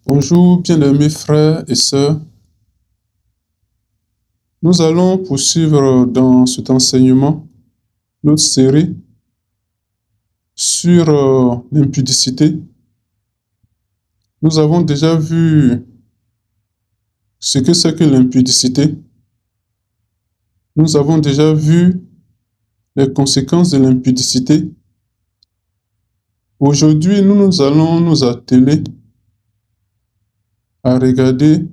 Bonjour, bien-aimés frères et sœurs. Nous allons poursuivre dans cet enseignement notre série sur l'impudicité. Nous avons déjà vu ce que c'est que l'impudicité. Nous avons déjà vu les conséquences de l'impudicité. Aujourd'hui, nous allons nous atteler à regarder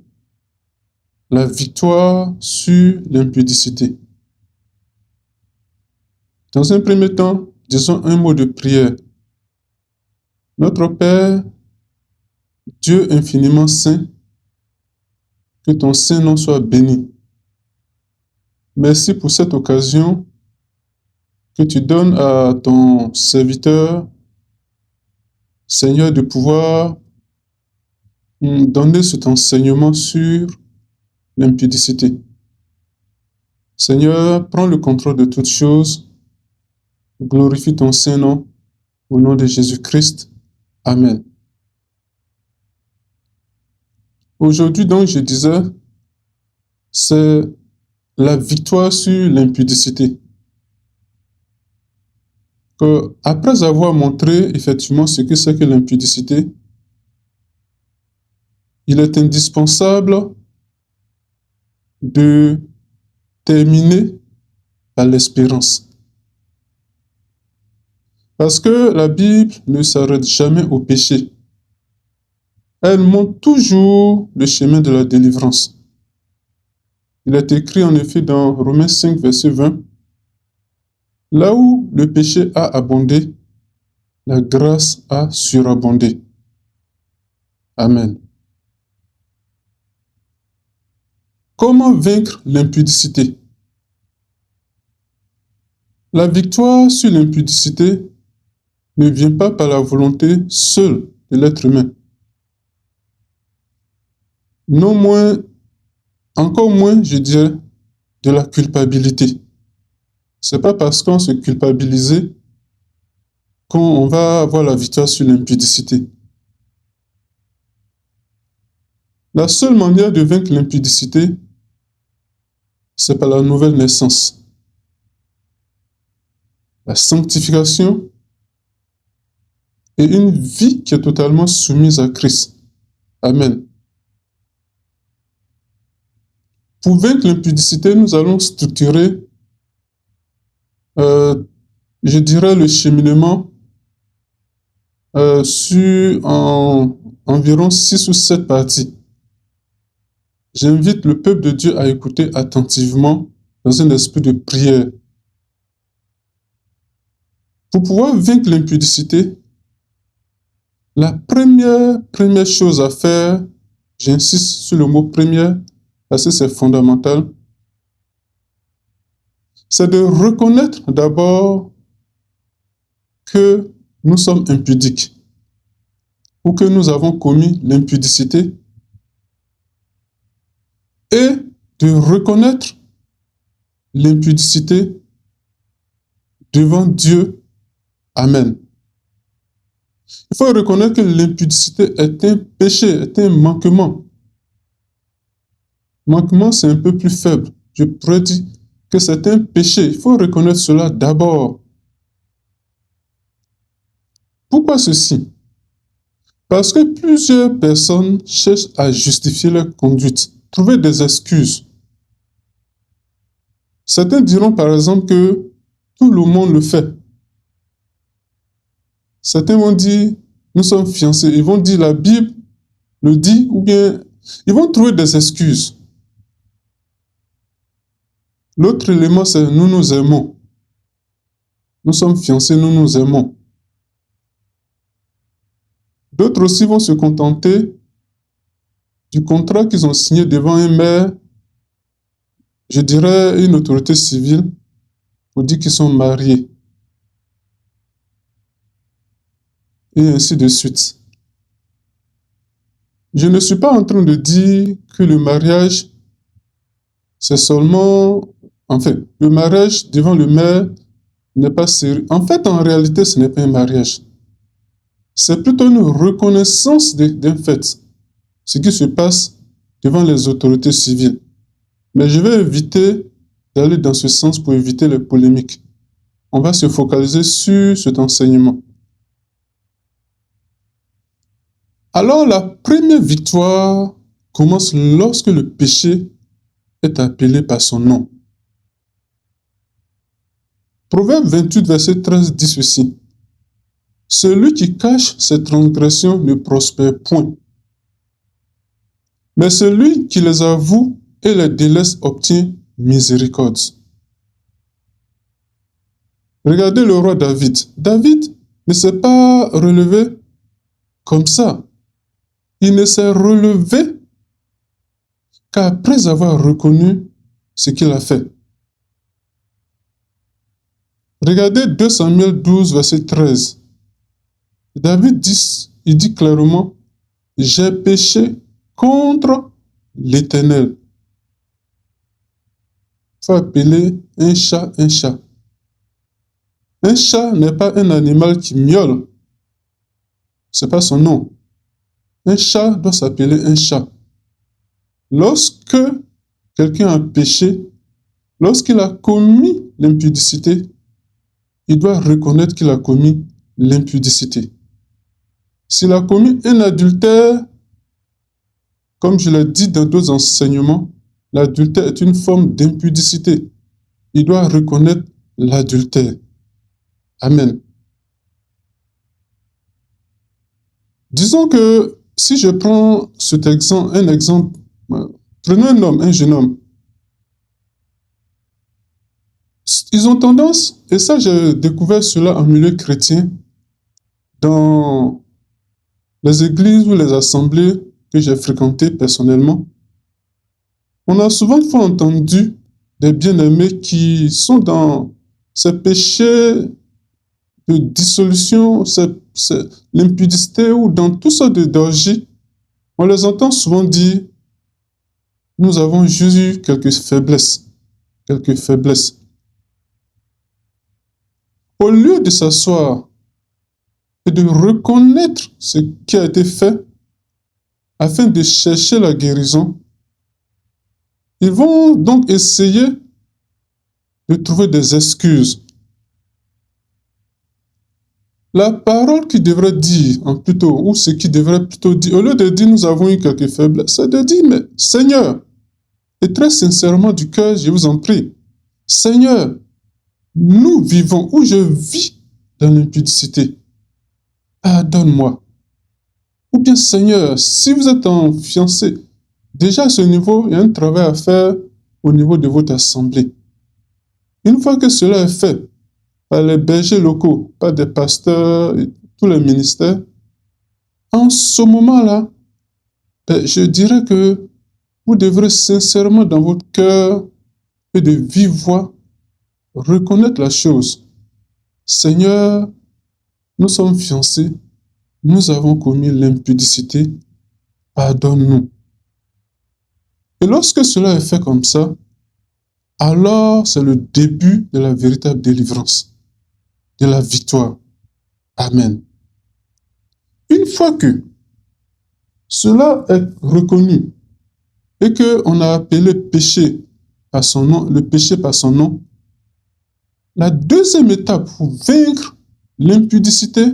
la victoire sur l'impudicité. Dans un premier temps, disons un mot de prière. Notre Père, Dieu infiniment saint, que ton saint nom soit béni. Merci pour cette occasion que tu donnes à ton serviteur, Seigneur, de pouvoir donner cet enseignement sur l'impudicité. Seigneur, prends le contrôle de toutes choses. Glorifie ton saint nom au nom de Jésus-Christ. Amen. Aujourd'hui, donc, je disais, c'est la victoire sur l'impudicité. Après avoir montré effectivement ce que c'est que l'impudicité, il est indispensable de terminer par l'espérance. Parce que la Bible ne s'arrête jamais au péché. Elle montre toujours le chemin de la délivrance. Il est écrit en effet dans Romains 5, verset 20, « Là où le péché a abondé, la grâce a surabondé. » Amen. Comment vaincre l'impudicité? La victoire sur l'impudicité ne vient pas par la volonté seule de l'être humain. Non moins, encore moins, je dirais, de la culpabilité. C'est pas parce qu'on se culpabilise qu'on va avoir la victoire sur l'impudicité. La seule manière de vaincre l'impudicité, c'est par la nouvelle naissance. La sanctification et une vie qui est totalement soumise à Christ. Amen. Pour vaincre l'impudicité, nous allons structurer, je dirais, le cheminement sur environ 6 ou 7 parties. J'invite le peuple de Dieu à écouter attentivement dans un esprit de prière. Pour pouvoir vaincre l'impudicité, la première chose à faire, j'insiste sur le mot première, parce que c'est fondamental, c'est de reconnaître d'abord que nous sommes impudiques ou que nous avons commis l'impudicité et de reconnaître l'impudicité devant Dieu. Amen. Il faut reconnaître que l'impudicité est un péché, est un manquement. Manquement, c'est un peu plus faible. Je pourrais dire que c'est un péché. Il faut reconnaître cela d'abord. Pourquoi ceci? Parce que plusieurs personnes cherchent à justifier leur conduite, trouver des excuses. Certains diront par exemple que tout le monde le fait. Certains vont dire, nous sommes fiancés. Ils vont dire, la Bible le dit, ou bien ils vont trouver des excuses. L'autre élément, c'est nous nous aimons. Nous sommes fiancés, nous nous aimons. D'autres aussi vont se contenter du contrat qu'ils ont signé devant un maire, je dirais une autorité civile, pour dire qu'ils sont mariés. Et ainsi de suite. Je ne suis pas en train de dire que le mariage, c'est seulement... Enfin, le mariage devant le maire n'est pas sérieux. En fait, en réalité, ce n'est pas un mariage. C'est plutôt une reconnaissance d'un fait. ce qui se passe devant les autorités civiles. Mais je vais éviter d'aller dans ce sens pour éviter les polémiques. On va se focaliser sur cet enseignement. Alors, la première victoire commence lorsque le péché est appelé par son nom. Proverbe 28, verset 13 dit ceci. Celui qui cache ses transgressions ne prospère point, mais celui qui les avoue et les délaisse obtient miséricorde. Regardez le roi David. David ne s'est pas relevé comme ça. Il ne s'est relevé qu'après avoir reconnu ce qu'il a fait. Regardez 2 Samuel 12, verset 13. David dit clairement, « J'ai péché contre l'Éternel. » Il faut appeler un chat un chat. Un chat n'est pas un animal qui miaule. Ce n'est pas son nom. Un chat doit s'appeler un chat. Lorsque quelqu'un a péché, lorsqu'il a commis l'impudicité, il doit reconnaître qu'il a commis l'impudicité. S'il a commis un adultère, comme je l'ai dit dans d'autres enseignements, l'adultère est une forme d'impudicité. Il doit reconnaître l'adultère. Amen. Disons que si je prends un exemple, prenons un homme, un jeune homme. Ils ont tendance, et ça j'ai découvert cela en milieu chrétien, dans les églises ou les assemblées que j'ai fréquentées personnellement, on a souvent entendu des bien-aimés qui sont dans ces péchés de dissolution, l'impudicité ou dans toutes sortes d'orgies. On les entend souvent dire, nous avons juste eu quelques faiblesses. Au lieu de s'asseoir et de reconnaître ce qui a été fait afin de chercher la guérison, ils vont donc essayer de trouver des excuses. La parole qui devrait dire, ou ce qui devrait plutôt dire, au lieu de dire nous avons eu quelques faiblesses, c'est de dire, mais Seigneur, et très sincèrement du cœur, je vous en prie, Seigneur, nous vivons, ou je vis dans l'impudicité. Pardonne-moi. Ou bien, Seigneur, si vous êtes en fiancé, déjà à ce niveau, il y a un travail à faire au niveau de votre assemblée. Une fois que cela est fait, par les bergers locaux, par des pasteurs et tous les ministères, en ce moment-là, je dirais que vous devrez sincèrement dans votre cœur et de vive voix reconnaître la chose. Seigneur, nous sommes fiancés, nous avons commis l'impudicité, pardonne-nous. Et lorsque cela est fait comme ça, alors c'est le début de la véritable délivrance, de la victoire. Amen. Une fois que cela est reconnu et qu'on a appelé péché par son nom, le péché par son nom, la deuxième étape pour vaincre l'impudicité,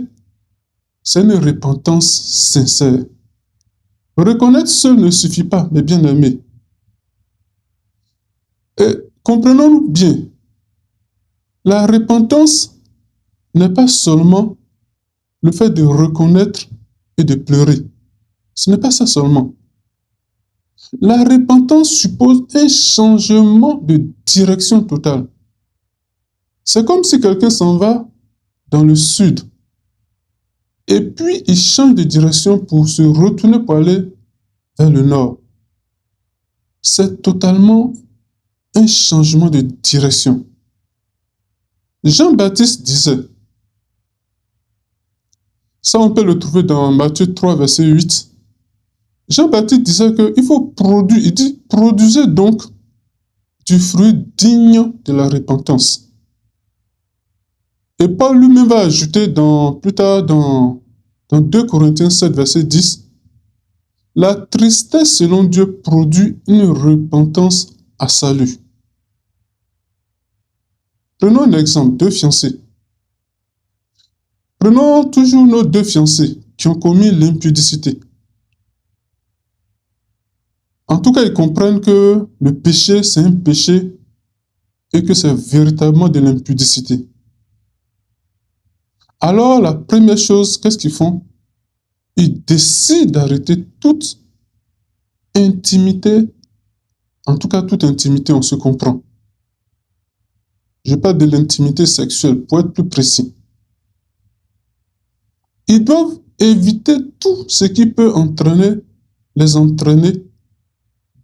c'est une repentance sincère. Reconnaître seul ne suffit pas, mes bien-aimés. Et comprenons-nous bien, la repentance n'est pas seulement le fait de reconnaître et de pleurer. Ce n'est pas ça seulement. La repentance suppose un changement de direction totale. C'est comme si quelqu'un s'en va dans le sud et puis il change de direction pour se retourner pour aller vers le nord. C'est totalement un changement de direction. Jean-Baptiste disait, ça on peut le trouver dans Matthieu 3, verset 8. Jean-Baptiste disait qu'il faut produire, il dit, produisez donc du fruit digne de la repentance. Et Paul lui-même va ajouter plus tard dans 2 Corinthiens 7, verset 10, La tristesse, selon Dieu, produit une repentance à salut. Prenons un exemple, deux fiancés. Prenons toujours nos deux fiancés qui ont commis l'impudicité. En tout cas, ils comprennent que le péché, c'est un péché et que c'est véritablement de l'impudicité. Alors, la première chose, qu'est-ce qu'ils font? Ils décident d'arrêter toute intimité, en tout cas toute intimité, on se comprend. Je parle de l'intimité sexuelle, pour être plus précis. Ils doivent éviter tout ce qui peut les entraîner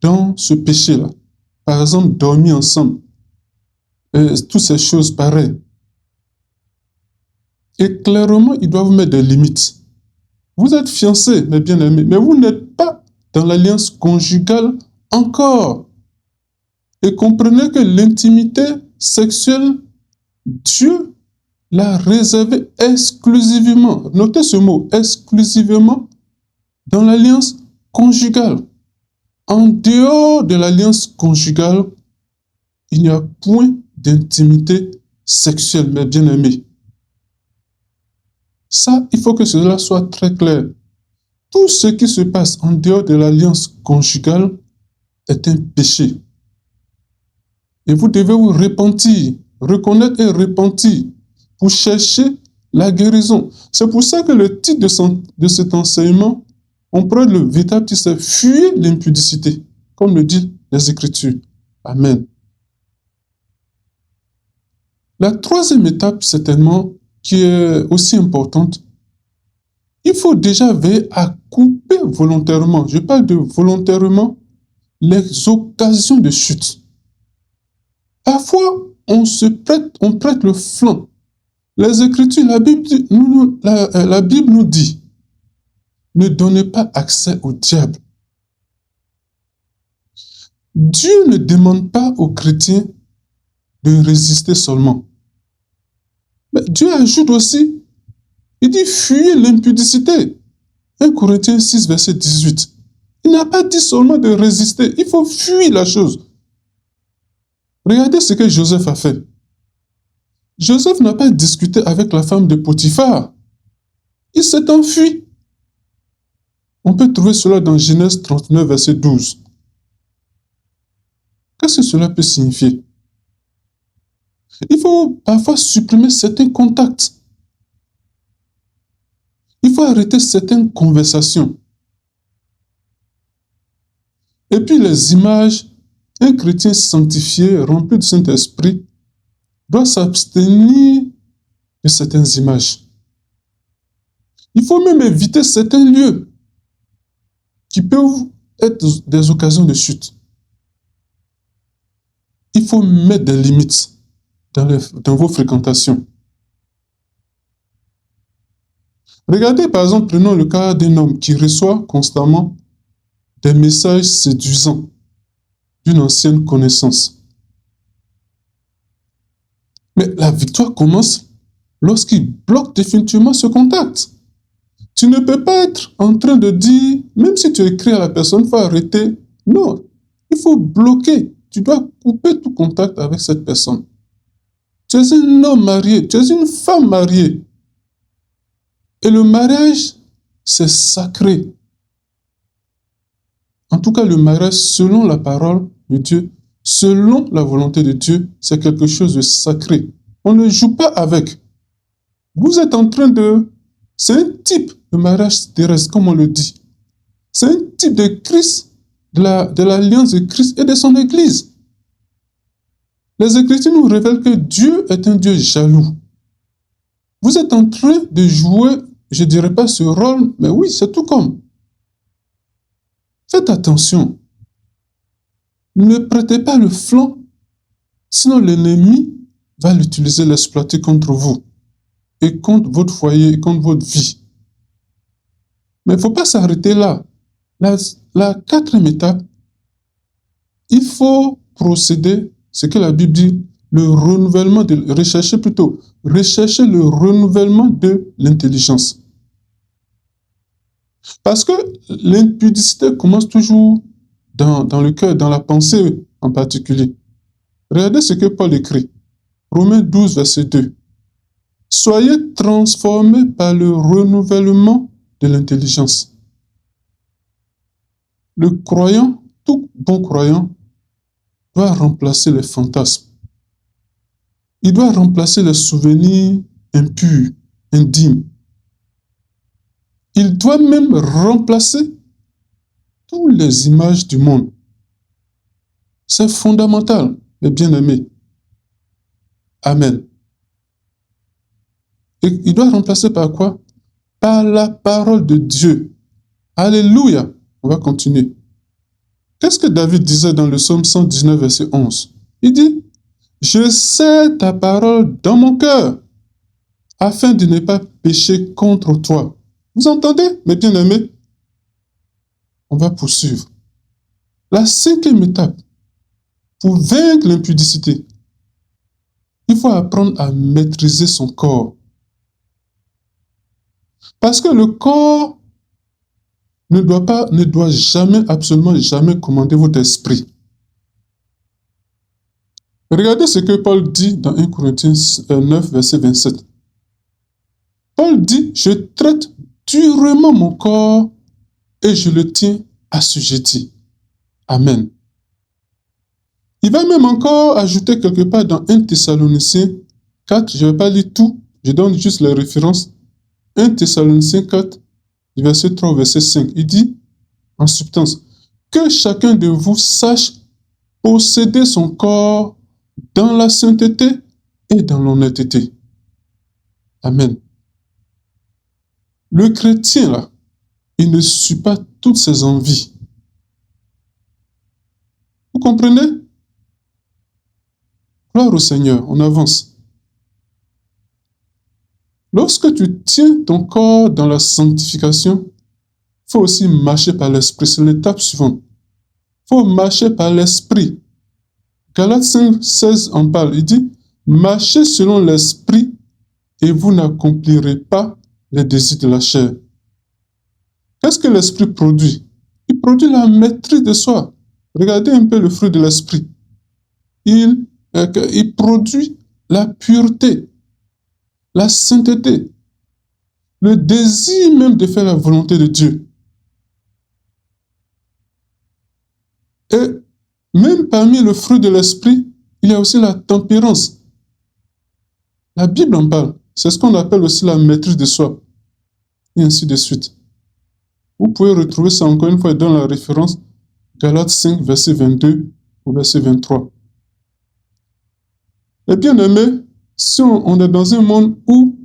dans ce péché-là. Par exemple, dormir ensemble, toutes ces choses pareilles. Et clairement, ils doivent mettre des limites. Vous êtes fiancés, mes bien-aimés, mais vous n'êtes pas dans l'alliance conjugale encore. Et comprenez que l'intimité sexuelle, Dieu l'a réservée exclusivement, notez ce mot, exclusivement dans l'alliance conjugale. En dehors de l'alliance conjugale, il n'y a point d'intimité sexuelle, mes bien-aimés. Ça, il faut que cela soit très clair. Tout ce qui se passe en dehors de l'alliance conjugale est un péché. Et vous devez vous repentir, reconnaître et repentir pour chercher la guérison. C'est pour ça que le titre de cet enseignement, on prend le véritable titre, c'est fuir l'impudicité, comme le disent les Écritures. Amen. La troisième étape, certainement, qui est aussi importante, il faut déjà veiller à couper volontairement, je parle de volontairement, les occasions de chute. Parfois, on prête le flanc. Les Écritures, la Bible nous dit, ne donnez pas accès au diable. Dieu ne demande pas aux chrétiens de résister seulement. Mais Dieu ajoute aussi, il dit fuyez l'impudicité. 1 Corinthiens 6, verset 18. Il n'a pas dit seulement de résister, il faut fuir la chose. Regardez ce que Joseph a fait. Joseph n'a pas discuté avec la femme de Potiphar. Il s'est enfui. On peut trouver cela dans Genèse 39, verset 12. Qu'est-ce que cela peut signifier? Il faut parfois supprimer certains contacts. Il faut arrêter certaines conversations. Et puis les images, un chrétien sanctifié, rempli du Saint-Esprit, doit s'abstenir de certaines images. Il faut même éviter certains lieux qui peuvent être des occasions de chute. Il faut mettre des limites dans vos fréquentations. Regardez par exemple, prenons le cas d'un homme qui reçoit constamment des messages séduisants d'une ancienne connaissance. Mais la victoire commence lorsqu'il bloque définitivement ce contact. Tu ne peux pas être en train de dire, même si tu écris à la personne, il faut arrêter. Non, il faut bloquer. Tu dois couper tout contact avec cette personne. Tu es un homme marié, tu es une femme mariée. Et le mariage, c'est sacré. En tout cas, le mariage, selon la parole de Dieu, selon la volonté de Dieu, c'est quelque chose de sacré. On ne joue pas avec. Vous êtes en train de... C'est un type de mariage terrestre, comme on le dit. C'est un type de Christ, de l'alliance de Christ et de son Église. Les Écritures nous révèlent que Dieu est un Dieu jaloux. Vous êtes en train de jouer, je ne dirais pas ce rôle, mais oui, c'est tout comme. Faites attention. Ne prêtez pas le flanc, sinon l'ennemi va l'utiliser, l'exploiter contre vous, et contre votre foyer, et contre votre vie. Mais il ne faut pas s'arrêter là. La quatrième étape, il faut procéder, ce que la Bible dit, rechercher le renouvellement de l'intelligence. Parce que l'impudicité commence toujours dans le cœur, dans la pensée en particulier. Regardez ce que Paul écrit. Romains 12, verset 2. Soyez transformés par le renouvellement de l'intelligence. Le croyant, tout bon croyant, doit remplacer les fantasmes. Il doit remplacer les souvenirs impurs, indignes. Il doit même remplacer toutes les images du monde. C'est fondamental, mes bien-aimés. Amen. Et il doit remplacer par quoi? Par la parole de Dieu. Alléluia. On va continuer. Qu'est-ce que David disait dans le psaume 119, verset 11? Il dit, « Je sais ta parole dans mon cœur, afin de ne pas pécher contre toi. » Vous entendez, mes bien-aimés? On va poursuivre. La 5e étape, pour vaincre l'impudicité, il faut apprendre à maîtriser son corps. Parce que le corps ne doit jamais, absolument jamais commander votre esprit. Regardez ce que Paul dit dans 1 Corinthiens 9, verset 27. Paul dit, « Je traite durement mon corps et je le tiens assujetti. » Amen. Il va même encore ajouter quelque part dans 1 Thessaloniciens 4, je ne vais pas lire tout, je donne juste les références. 1 Thessaloniciens 4, verset 3, verset 5, il dit, en substance, « Que chacun de vous sache posséder son corps dans la sainteté et dans l'honnêteté. » Amen. Le chrétien, là, il ne suit pas toutes ses envies. Vous comprenez? Gloire au Seigneur, on avance. Lorsque tu tiens ton corps dans la sanctification, il faut aussi marcher par l'esprit. C'est l'étape suivante. Il faut marcher par l'esprit. Galates 5, 16 en parle. Il dit, « Marchez selon l'esprit et vous n'accomplirez pas les désirs de la chair. » Qu'est-ce que l'esprit produit? Il produit la maîtrise de soi. Regardez un peu le fruit de l'esprit. Il produit la pureté, la sainteté, le désir même de faire la volonté de Dieu. Et même parmi le fruit de l'esprit, il y a aussi la tempérance. La Bible en parle. C'est ce qu'on appelle aussi la maîtrise de soi. Et ainsi de suite. Vous pouvez retrouver ça encore une fois dans la référence Galates 5, verset 22 au verset 23. Et bien aimé, si on est dans un monde où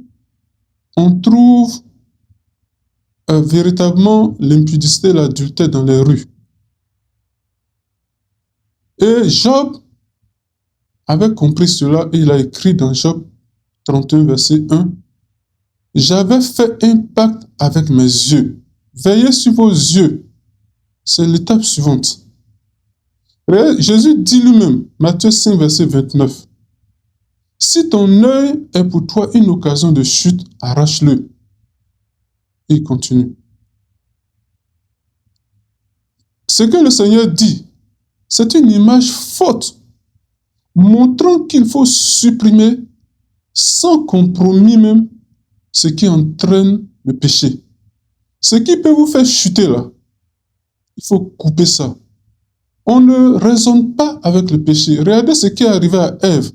on trouve véritablement l'impudicité et l'adultère dans les rues, et Job avait compris cela et il a écrit dans Job 31, verset 1, « J'avais fait un pacte avec mes yeux. Veillez sur vos yeux. » C'est l'étape suivante. Jésus dit lui-même, Matthieu 5, verset 29, « Si ton œil est pour toi une occasion de chute, arrache-le. » Il continue. Ce que le Seigneur dit, c'est une image forte, montrant qu'il faut supprimer sans compromis même ce qui entraîne le péché. Ce qui peut vous faire chuter là, il faut couper ça. On ne raisonne pas avec le péché. Regardez ce qui est arrivé à Ève.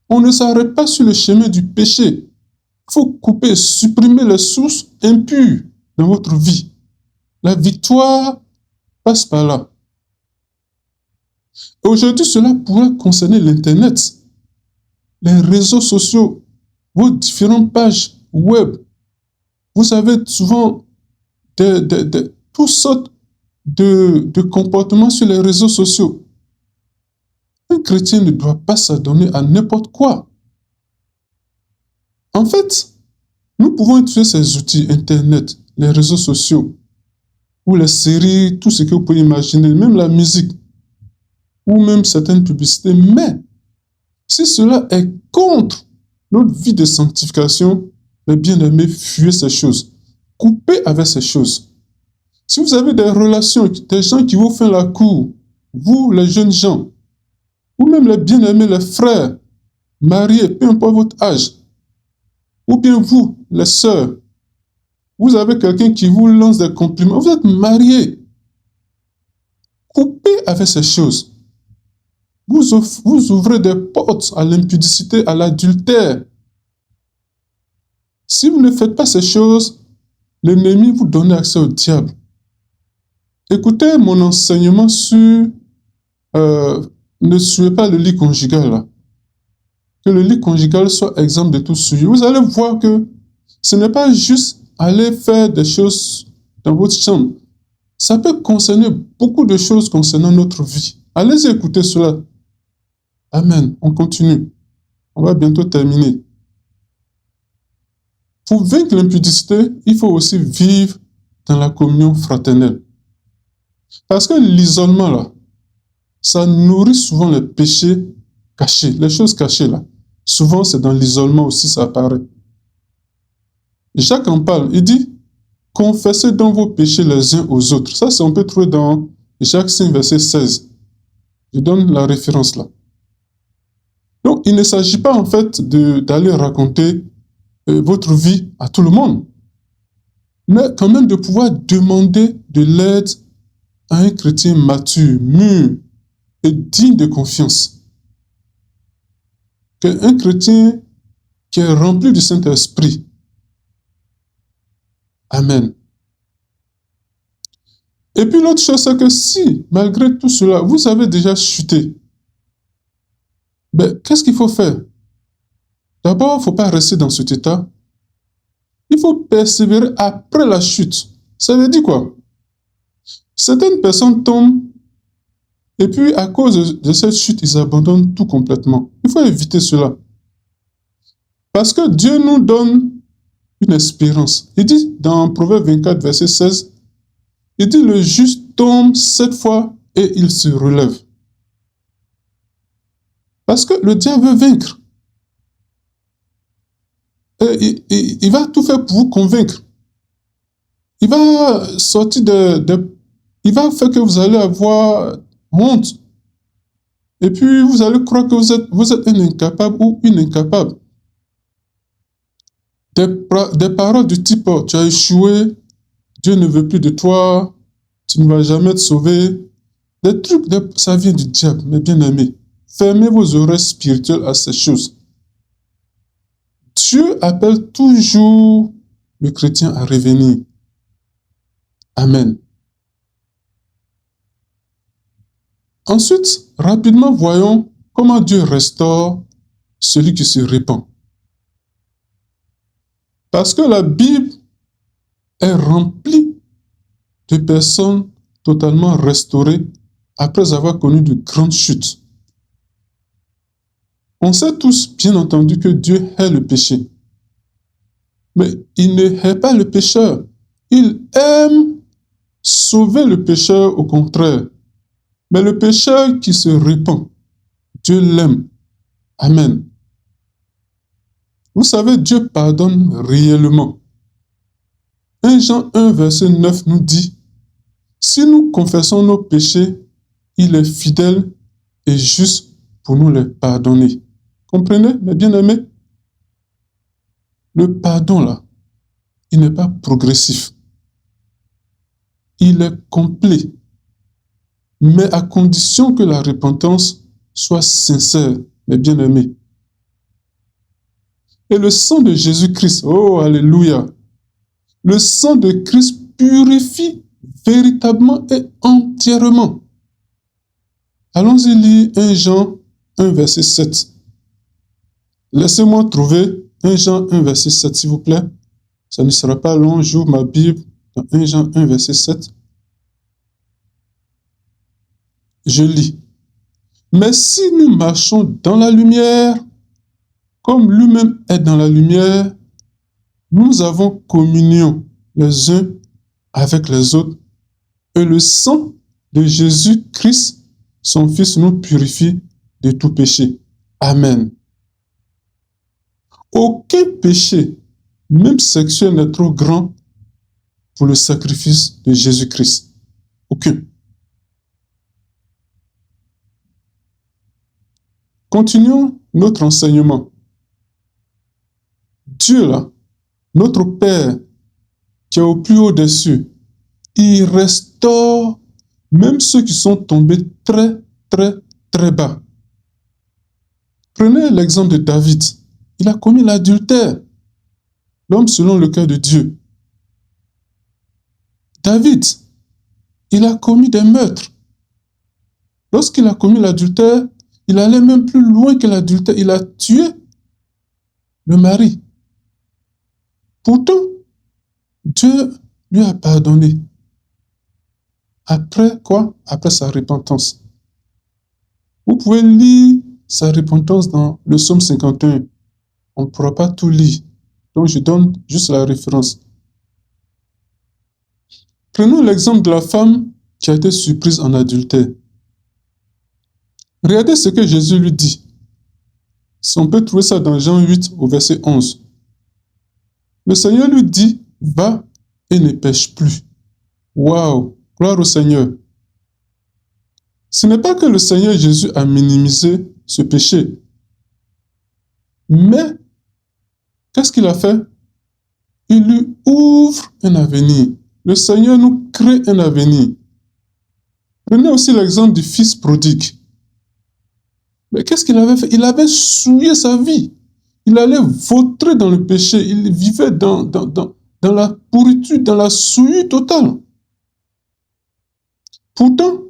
On ne s'arrête pas sur le chemin du péché. Il faut couper, supprimer les sources impures dans votre vie. La victoire passe par là. Aujourd'hui, cela pourrait concerner l'Internet, les réseaux sociaux, vos différentes pages web. Vous avez souvent toutes sortes de comportements sur les réseaux sociaux. Un chrétien ne doit pas s'adonner à n'importe quoi. En fait, nous pouvons utiliser ces outils, Internet, les réseaux sociaux, ou les séries, tout ce que vous pouvez imaginer, même la musique, ou même certaines publicités. Mais, si cela est contre notre vie de sanctification, les bien-aimés, fuyez ces choses. Coupez avec ces choses. Si vous avez des relations, des gens qui vous font la cour, vous, les jeunes gens, ou même les bien-aimés, les frères, mariés, peu importe votre âge, ou bien vous, les sœurs, vous avez quelqu'un qui vous lance des compliments, vous êtes mariés. Coupez avec ces choses. Vous ouvrez des portes à l'impudicité, à l'adultère. Si vous ne faites pas ces choses, l'ennemi vous donne accès au diable. Écoutez mon enseignement sur ne suivez pas le lit conjugal. Là. Que le lit conjugal soit exempt de tout souillure. Vous allez voir que ce n'est pas juste aller faire des choses dans votre chambre. Ça peut concerner beaucoup de choses concernant notre vie. Allez écouter cela. Amen. On continue. On va bientôt terminer. Pour vaincre l'impudicité, il faut aussi vivre dans la communion fraternelle. Parce que l'isolement, là, ça nourrit souvent les péchés cachés, les choses cachées, là. Souvent, c'est dans l'isolement aussi, ça apparaît. Jacques en parle, il dit, confessez donc vos péchés les uns aux autres. Ça, on peut trouver dans Jacques 5, verset 16. Je donne la référence là. Donc, il ne s'agit pas en fait d'aller raconter votre vie à tout le monde, mais quand même de pouvoir demander de l'aide à un chrétien mature, mûr et digne de confiance. Un chrétien qui est rempli du Saint-Esprit. Amen. Et puis l'autre chose, c'est que si, malgré tout cela, vous avez déjà chuté, ben, qu'est-ce qu'il faut faire? D'abord, il ne faut pas rester dans cet état. Il faut persévérer après la chute. Ça veut dire quoi? Certaines personnes tombent et puis à cause de cette chute, ils abandonnent tout complètement. Il faut éviter cela. Parce que Dieu nous donne une espérance. Il dit dans Proverbe 24, verset 16, il dit le juste tombe 7 fois et il se relève. Parce que le diable veut vaincre. Et il va tout faire pour vous convaincre. Il va sortir il va faire que vous allez avoir honte. Et puis vous allez croire que vous êtes un incapable ou une incapable. Des paroles du type « tu as échoué, Dieu ne veut plus de toi, tu ne vas jamais te sauver ». Des trucs, ça vient du diable, mes bien-aimés. Fermez vos oreilles spirituelles à ces choses. Dieu appelle toujours le chrétien à revenir. Amen. Ensuite, rapidement, voyons comment Dieu restaure celui qui se répand. Parce que la Bible est remplie de personnes totalement restaurées après avoir connu de grandes chutes. On sait tous, bien entendu, que Dieu hait le péché. Mais il ne hait pas le pécheur. Il aime sauver le pécheur au contraire. Mais le pécheur qui se répand, Dieu l'aime. Amen. Vous savez, Dieu pardonne réellement. 1 Jean 1, verset 9 nous dit, « Si nous confessons nos péchés, il est fidèle et juste pour nous les pardonner. » Comprenez, mes bien-aimés? Le pardon, là, il n'est pas progressif. Il est complet. Mais à condition que la repentance soit sincère, mes bien-aimés. Et le sang de Jésus-Christ, oh, alléluia, le sang de Christ purifie véritablement et entièrement. Allons-y lire 1 Jean 1, verset 7. Laissez-moi trouver 1 Jean 1, verset 7, s'il vous plaît. Ça ne sera pas long, j'ouvre ma Bible dans 1 Jean 1, verset 7. Je lis. Mais si nous marchons dans la lumière, comme lui-même est dans la lumière, nous avons communion les uns avec les autres, et le sang de Jésus-Christ, son Fils, nous purifie de tout péché. Amen. Aucun péché, même sexuel, n'est trop grand pour le sacrifice de Jésus-Christ. Aucun. Continuons notre enseignement. Dieu, là, notre Père, qui est au plus haut des cieux, il restaure même ceux qui sont tombés très, très, très bas. Prenez l'exemple de David. Il a commis l'adultère, l'homme selon le cœur de Dieu. David, il a commis des meurtres. Lorsqu'il a commis l'adultère, il allait même plus loin que l'adultère. Il a tué le mari. Pourtant, Dieu lui a pardonné. Après quoi? Après sa repentance. Vous pouvez lire sa repentance dans le psaume 51. On ne pourra pas tout lire. Donc je donne juste la référence. Prenons l'exemple de la femme qui a été surprise en adultère. Regardez ce que Jésus lui dit. Si on peut trouver ça dans Jean 8 au verset 11. Le Seigneur lui dit, va et ne pêche plus. Waouh, gloire au Seigneur. Ce n'est pas que le Seigneur Jésus a minimisé ce péché. Mais, qu'est-ce qu'il a fait? Il lui ouvre un avenir. Le Seigneur nous crée un avenir. Prenez aussi l'exemple du fils prodigue. Mais qu'est-ce qu'il avait fait? Il avait souillé sa vie. Il allait vautrer dans le péché. Il vivait dans la pourriture, dans la souillure totale. Pourtant,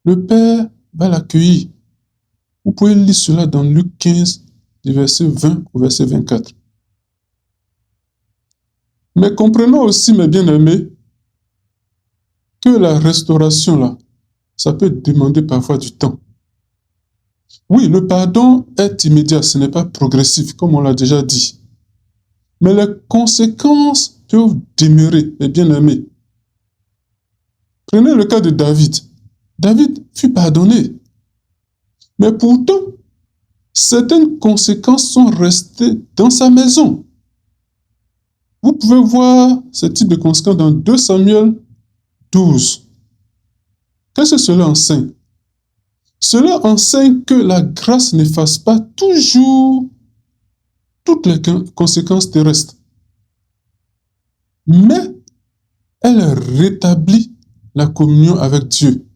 le Père va l'accueillir. Vous pouvez lire cela dans Luc 15, du verset 20 au verset 24. Mais comprenons aussi, mes bien-aimés, que la restauration, là, ça peut demander parfois du temps. Oui, le pardon est immédiat, ce n'est pas progressif, comme on l'a déjà dit. Mais les conséquences peuvent demeurer, mes bien-aimés. Prenez le cas de David. David fut pardonné. Mais pourtant, certaines conséquences sont restées dans sa maison. Vous pouvez voir ce type de conséquences dans 2 Samuel 12. Qu'est-ce que cela enseigne? Cela enseigne que la grâce n'efface pas toujours toutes les conséquences terrestres. Mais elle rétablit la communion avec Dieu.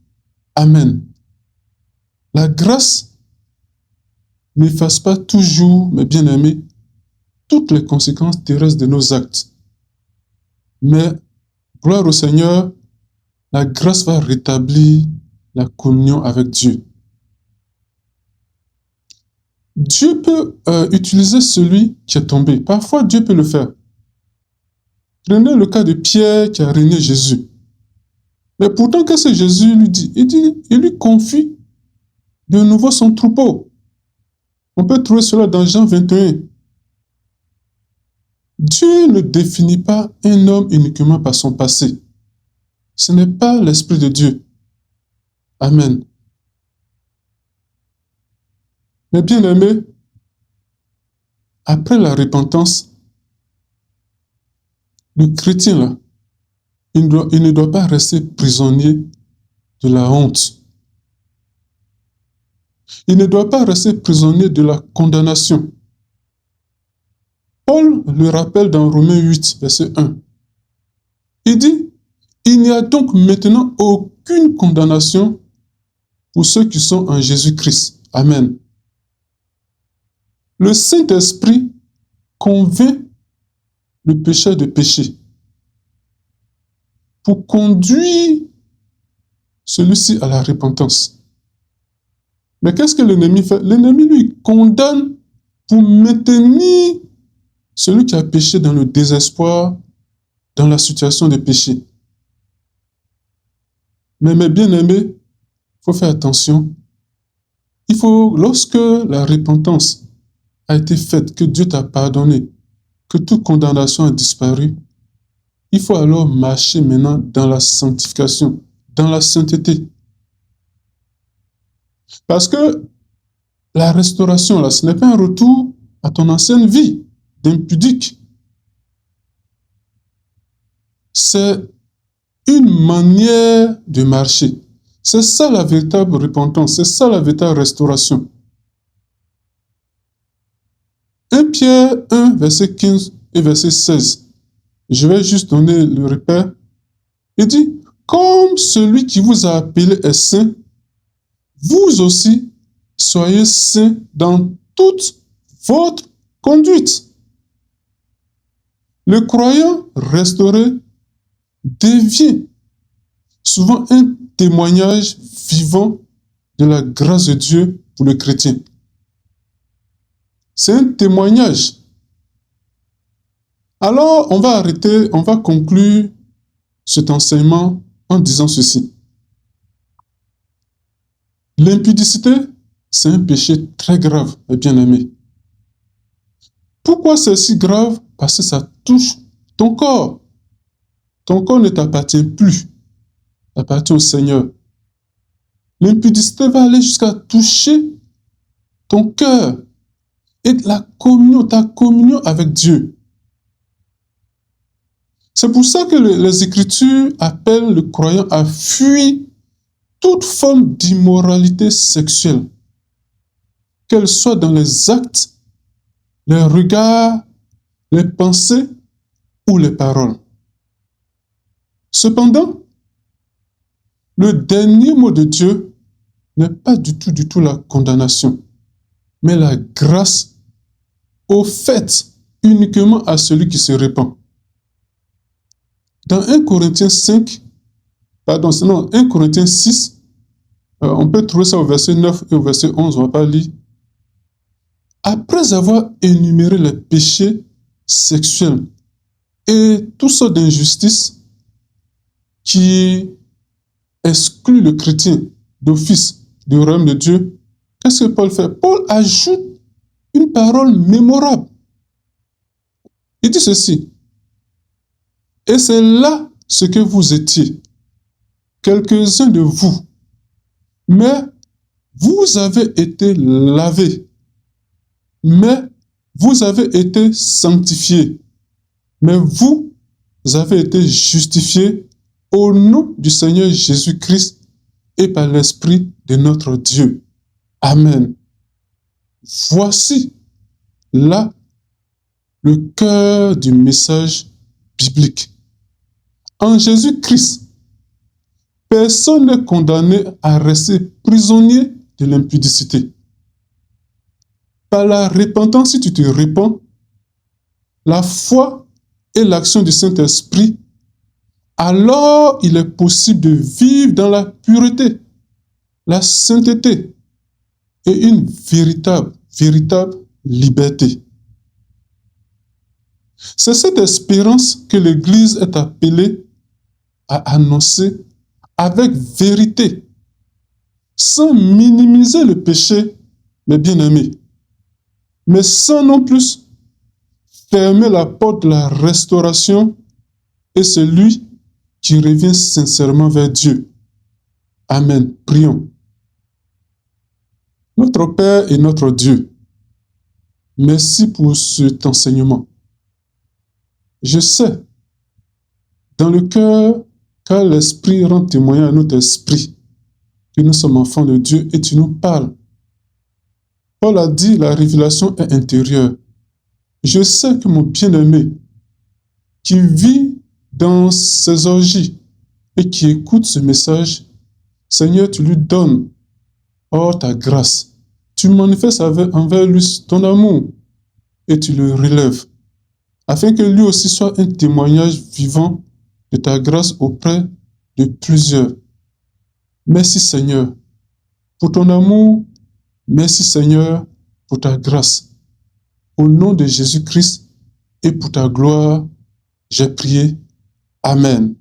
Amen. La grâce n'efface pas toujours, mes bien-aimés, toutes les conséquences terrestres de nos actes. Mais, gloire au Seigneur, la grâce va rétablir la communion avec Dieu. Dieu peut utiliser celui qui est tombé. Parfois, Dieu peut le faire. Prenez le cas de Pierre qui a renié Jésus. Mais pourtant, qu'est-ce que Jésus lui dit? Il lui confie de nouveau son troupeau. On peut trouver cela dans Jean 21. Dieu ne définit pas un homme uniquement par son passé. Ce n'est pas l'Esprit de Dieu. Amen. Mais bien aimé, après la repentance, le chrétien, là, il ne doit pas rester prisonnier de la honte. Il ne doit pas rester prisonnier de la condamnation. Paul le rappelle dans Romains 8, verset 1. Il dit, « Il n'y a donc maintenant aucune condamnation pour ceux qui sont en Jésus-Christ. » Amen. Le Saint-Esprit convainc le pécheur de pécher pour conduire celui-ci à la repentance. Mais qu'est-ce que l'ennemi fait? L'ennemi, lui, condamne pour maintenir celui qui a péché dans le désespoir, dans la situation de péché. Mais mes bien-aimés, il faut faire attention. Il faut, lorsque la repentance a été faite, que Dieu t'a pardonné, que toute condamnation a disparu, il faut alors marcher maintenant dans la sanctification, dans la sainteté. Parce que la restauration, là, ce n'est pas un retour à ton ancienne vie d'impudique. c'est une manière de marcher. C'est ça la véritable repentance, c'est ça la véritable restauration. 1 Pierre 1, verset 15 et verset 16. Je vais juste donner le repère. Il dit, comme celui qui vous a appelé est saint, vous aussi soyez saints dans toute votre conduite. Le croyant restauré devient souvent un témoignage vivant de la grâce de Dieu pour le chrétien. C'est un témoignage. Alors, on va conclure cet enseignement en disant ceci. L'impudicité, c'est un péché très grave, mes bien-aimés. Pourquoi c'est si grave? Parce que ça touche ton corps. Ton corps ne t'appartient plus, il appartient au Seigneur. L'impudicité va aller jusqu'à toucher ton cœur et ta communion avec Dieu. C'est pour ça que les Écritures appellent le croyant à fuir toute forme d'immoralité sexuelle, qu'elle soit dans les actes, les regards, les pensées ou les paroles. Cependant, le dernier mot de Dieu n'est pas du tout la condamnation, mais la grâce offerte uniquement à celui qui se répand. Dans 1 Corinthiens 6, on peut trouver ça au verset 9 et au verset 11, on ne va pas lire. Après avoir énuméré les péchés sexuels et toutes sortes d'injustices qui excluent le chrétien d'office du royaume de Dieu, qu'est-ce que Paul fait? Paul ajoute une parole mémorable. Il dit ceci. Et c'est là ce que vous étiez, quelques-uns de vous. Mais vous avez été lavés. Mais vous avez été sanctifiés. Mais vous avez été justifiés au nom du Seigneur Jésus-Christ et par l'Esprit de notre Dieu. Amen. Voici là le cœur du message biblique. En Jésus-Christ, personne n'est condamné à rester prisonnier de l'impudicité. Par la repentance, si tu te répands, la foi et l'action du Saint-Esprit, alors il est possible de vivre dans la pureté, la sainteté et une véritable liberté. C'est cette espérance que l'Église est appelée à annoncer avec vérité, sans minimiser le péché, mes bien-aimés, mais sans non plus fermer la porte de la restauration et celui qui revient sincèrement vers Dieu. Amen. Prions. Notre Père et notre Dieu, merci pour cet enseignement. Je sais, dans le cœur, car l'Esprit rend témoignage à notre esprit que nous sommes enfants de Dieu et tu nous parles. Paul a dit, la révélation est intérieure. Je sais que mon bien-aimé, qui vit dans ses orgies et qui écoute ce message, Seigneur, tu lui donnes, ta grâce. Tu manifestes envers lui ton amour et tu le relèves, afin que lui aussi soit un témoignage vivant de ta grâce auprès de plusieurs. Merci Seigneur pour ton amour, merci Seigneur pour ta grâce. Au nom de Jésus-Christ et pour ta gloire, j'ai prié. Amen.